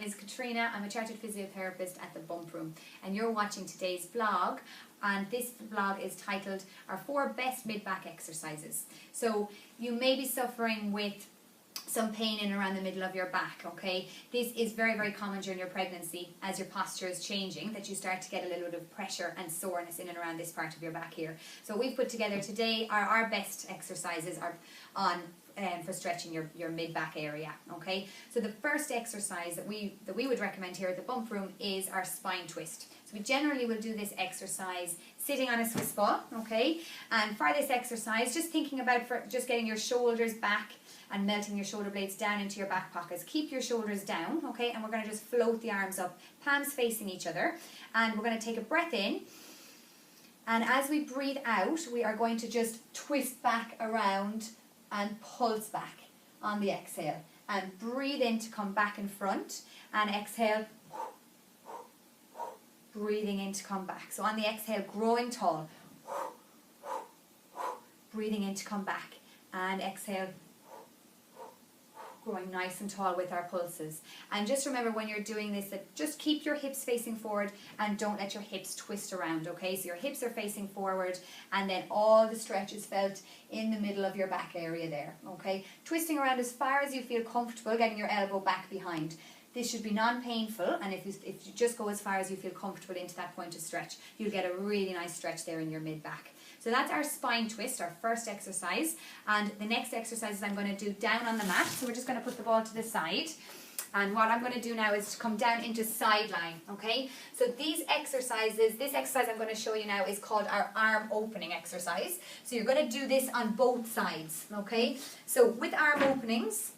is Katrina. I'm a chartered physiotherapist at TheBumpRoom, and you're watching today's vlog. And this vlog is titled Our 4 Best Mid-Back Exercises. So you may be suffering with some pain in around the middle of your back, okay? This is very, very common during your pregnancy as your posture is changing, that you start to get a little bit of pressure and soreness in and around this part of your back here. So we've put together today our best exercises are on for stretching your mid-back area, okay? So the first exercise that we would recommend here at TheBumpRoom is our spine twist. So we generally will do this exercise sitting on a Swiss ball, okay? And for this exercise, just thinking about just getting your shoulders back and melting your shoulder blades down into your back pockets. Keep your shoulders down, okay? And we're going to just float the arms up, palms facing each other. And we're going to take a breath in. And as we breathe out, we are going to just twist back around and pulse back on the exhale. And breathe in to come back in front. And exhale, breathing in to come back. So on the exhale, growing tall. Breathing in to come back. And exhale, growing nice and tall with our pulses. And just remember when you're doing this that just keep your hips facing forward and don't let your hips twist around, okay? So your hips are facing forward and then all the stretch is felt in the middle of your back area there, okay? Twisting around as far as you feel comfortable, getting your elbow back behind. This should be non-painful, and if you just go as far as you feel comfortable into that point of stretch, you'll get a really nice stretch there in your mid-back. So that's our spine twist, our first exercise. And the next exercise I'm going to do down on the mat. So we're just going to put the ball to the side. And what I'm going to do now is to come down into side line, okay? So these exercises, this exercise I'm going to show you now is called our arm opening exercise. So you're going to do this on both sides, okay? So with arm openings,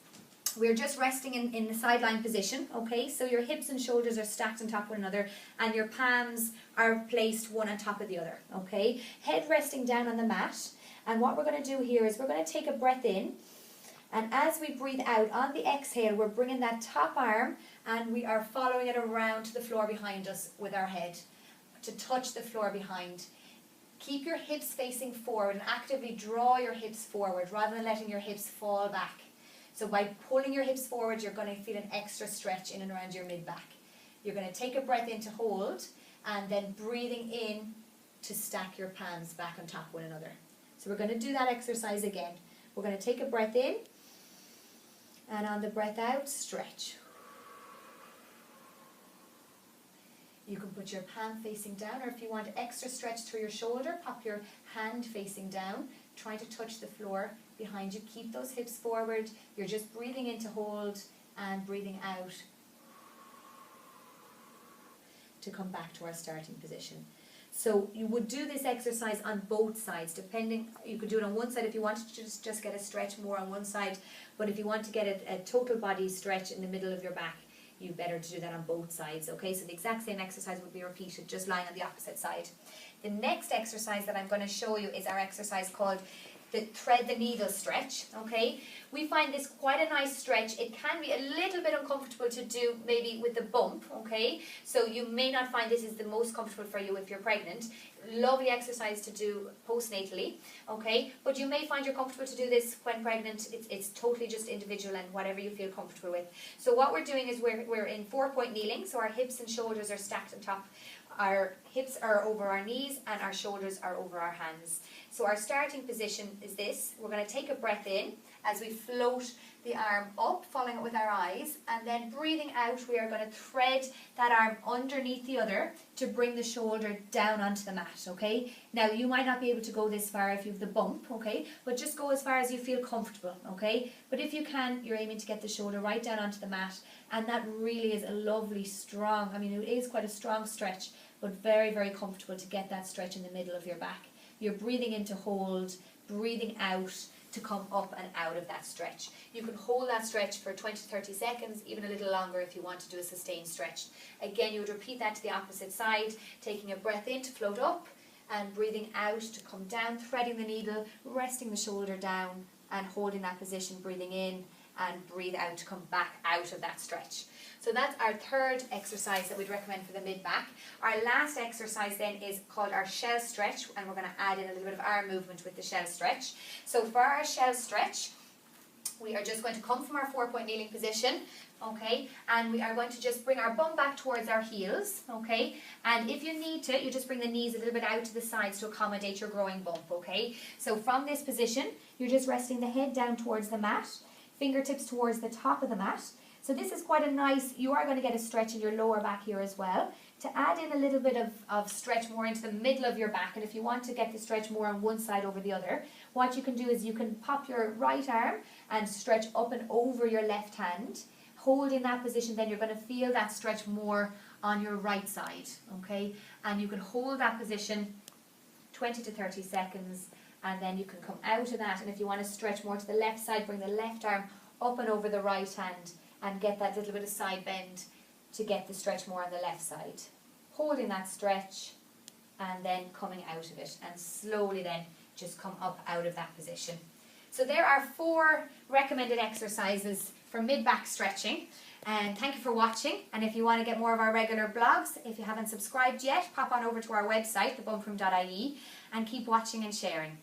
we're just resting in the sideline position, okay? So your hips and shoulders are stacked on top of one another and your palms are placed one on top of the other, okay? Head resting down on the mat. And what we're going to do here is we're going to take a breath in. And as we breathe out, on the exhale, we're bringing that top arm and we are following it around to the floor behind us with our head to touch the floor behind. Keep your hips facing forward and actively draw your hips forward rather than letting your hips fall back. So by pulling your hips forward, you're going to feel an extra stretch in and around your mid-back. You're going to take a breath in to hold, and then breathing in to stack your palms back on top of one another. So we're going to do that exercise again. We're going to take a breath in, and on the breath out, stretch. You can put your palm facing down, or if you want extra stretch through your shoulder, pop your hand facing down, trying to touch the floor behind you. Keep those hips forward. You're just breathing in to hold and breathing out to come back to our starting position. So you would do this exercise on both sides, depending, you could do it on one side if you wanted to just get a stretch more on one side, but if you want to get a total body stretch in the middle of your back, you better to do that on both sides, okay? So the exact same exercise would be repeated, just lying on the opposite side. The next exercise that I'm going to show you is our exercise called the thread the needle stretch, okay? We find this quite a nice stretch. It can be a little bit uncomfortable to do maybe with the bump, okay? So you may not find this is the most comfortable for you if you're pregnant. Lovely exercise to do postnatally, okay? But you may find you're comfortable to do this when pregnant. It's totally just individual and whatever you feel comfortable with. So what we're doing is we're in 4-point kneeling, so our hips and shoulders are stacked on top. Our hips are over our knees and our shoulders are over our hands. So our starting position is this. We're going to take a breath in as we float the arm up, following it with our eyes, and then breathing out, we are going to thread that arm underneath the other to bring the shoulder down onto the mat, okay? Now, you might not be able to go this far if you have the bump, okay? But just go as far as you feel comfortable, okay? But if you can, you're aiming to get the shoulder right down onto the mat, and that really is a lovely, strong, I mean, it is quite a strong stretch, but very, very comfortable to get that stretch in the middle of your back. You're breathing in to hold, breathing out to come up and out of that stretch. You can hold that stretch for 20-30 seconds, even a little longer if you want to do a sustained stretch. Again, you would repeat that to the opposite side, taking a breath in to float up and breathing out to come down, threading the needle, resting the shoulder down and holding that position, breathing in and breathe out to come back out of that stretch. So that's our third exercise that we'd recommend for the mid-back. Our last exercise then is called our shell stretch, and we're going to add in a little bit of arm movement with the shell stretch. So for our shell stretch, we are just going to come from our 4-point kneeling position, okay, and we are going to just bring our bum back towards our heels, okay, and if you need to, you just bring the knees a little bit out to the sides to accommodate your growing bump, okay. So from this position, you're just resting the head down towards the mat, fingertips towards the top of the mat. So this is quite a nice, you are going to get a stretch in your lower back here as well. To add in a little bit of stretch more into the middle of your back, and if you want to get the stretch more on one side over the other, what you can do is you can pop your right arm and stretch up and over your left hand. Hold in that position, then you're going to feel that stretch more on your right side, okay? And you can hold that position 20 to 30 seconds, and then you can come out of that, and if you want to stretch more to the left side, bring the left arm up and over the right hand and get that little bit of side bend to get the stretch more on the left side. Holding that stretch and then coming out of it, and slowly then just come up out of that position. So there are 4 recommended exercises for mid-back stretching, and thank you for watching. And if you want to get more of our regular blogs, if you haven't subscribed yet, pop on over to our website, TheBumpRoom.ie, and keep watching and sharing.